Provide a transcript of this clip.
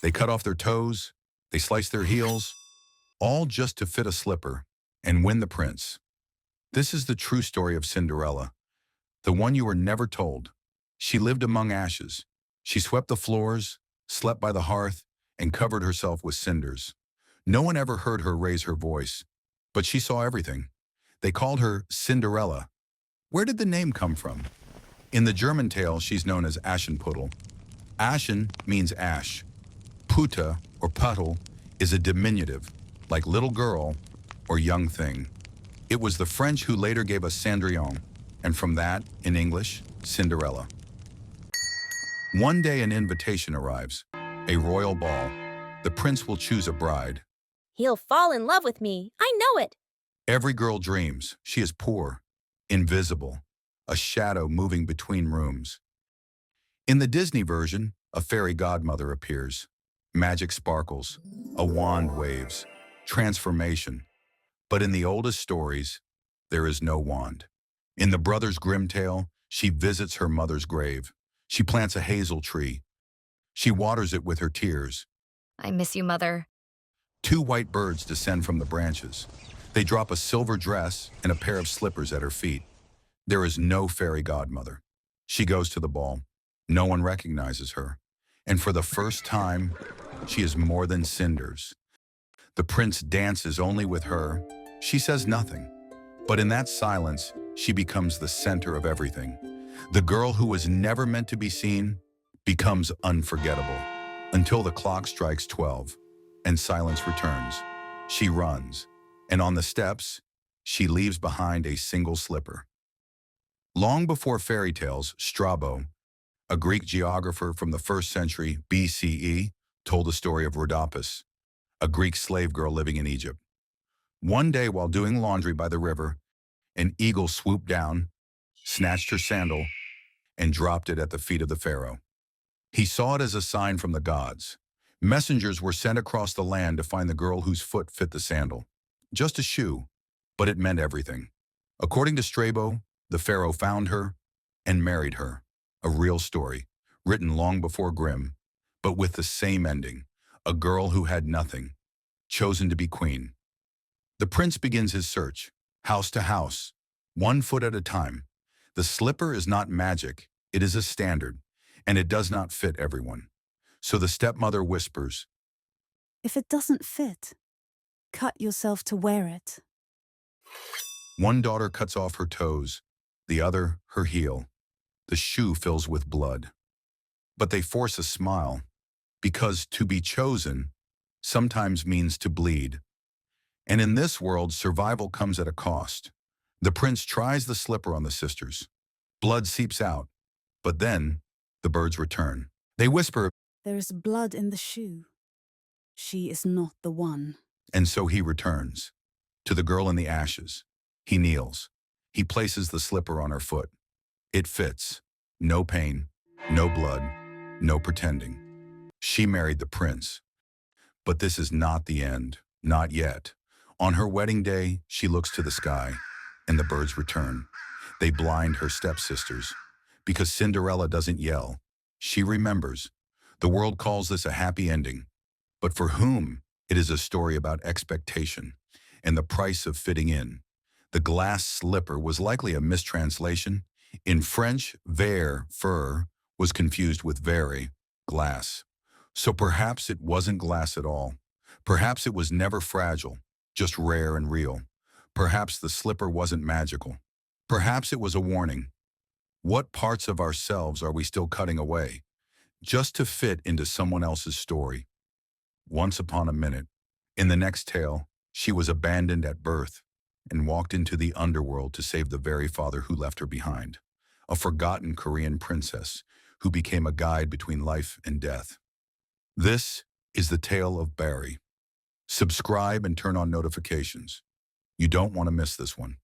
They cut off their toes, they slice their heels, all just to fit a slipper and win the prince. This is the true story of Cinderella, the one you were never told. She lived among ashes. She swept the floors, slept by the hearth, and covered herself with cinders. No one ever heard her raise her voice, but she saw everything. They called her Cinderella. Where did the name come from? In the German tale, she's known as Aschenputtel. Aschen means ash. Puta, or Puttel, is a diminutive, like little girl or young thing. It was the French who later gave us Cendrillon, and from that, in English, Cinderella. One day an invitation arrives, a royal ball. The prince will choose a bride. He'll fall in love with me. I know it. Every girl dreams. She is poor, invisible, a shadow moving between rooms. In the Disney version, a fairy godmother appears. Magic sparkles, a wand waves, transformation. But in the oldest stories, there is no wand. In the Brothers Grimm tale, she visits her mother's grave. She plants a hazel tree. She waters it with her tears. I miss you, Mother. Two white birds descend from the branches. They drop a silver dress and a pair of slippers at her feet. There is no fairy godmother. She goes to the ball. No one recognizes her. And for the first time, she is more than cinders. The prince dances only with her. She says nothing. But in that silence, she becomes the center of everything. The girl who was never meant to be seen becomes unforgettable until the clock strikes 12 and silence returns. She runs, and on the steps, she leaves behind a single slipper. Long before fairy tales, Strabo, a Greek geographer from the 1st century BCE, told the story of Rhodopis, a Greek slave girl living in Egypt. One day while doing laundry by the river, an eagle swooped down, snatched her sandal, and dropped it at the feet of the pharaoh. He saw it as a sign from the gods. Messengers were sent across the land to find the girl whose foot fit the sandal. Just a shoe, but it meant everything. According to Strabo, the pharaoh found her and married her. A real story, written long before Grimm, but with the same ending. A girl who had nothing, chosen to be queen. The prince begins his search, house to house, 1 foot at a time. The slipper is not magic, it is a standard, and it does not fit everyone. So the stepmother whispers, If it doesn't fit, cut yourself to wear it. one daughter cuts off her toes, the other her heel. The shoe fills with blood. But they force a smile, because to be chosen sometimes means to bleed. And in this world, survival comes at a cost. The prince tries the slipper on the sisters. Blood seeps out, but then the birds return. They whisper, There is blood in the shoe. She is not the one. and so he returns. To the girl in the ashes, he kneels. He places the slipper on her foot. It fits. No pain, no blood, no pretending. She married the prince. But this is not the end, not yet. On her wedding day, she looks to the sky, and the birds return. They blind her stepsisters. Because Cinderella doesn't yell, she remembers. The world calls this a happy ending. But for whom, it is a story about expectation and the price of fitting in. The glass slipper was likely a mistranslation. In French, verre, fur, was confused with verre, glass. So perhaps it wasn't glass at all. Perhaps it was never fragile, just rare and real. Perhaps the slipper wasn't magical. Perhaps it was a warning. What parts of ourselves are we still cutting away, just to fit into someone else's story? Once upon a minute, in the next tale, she was abandoned at birth and walked into the underworld to save the very father who left her behind, a forgotten Korean princess who became a guide between life and death. This is the tale of Barry. Subscribe and turn on notifications. You don't want to miss this one.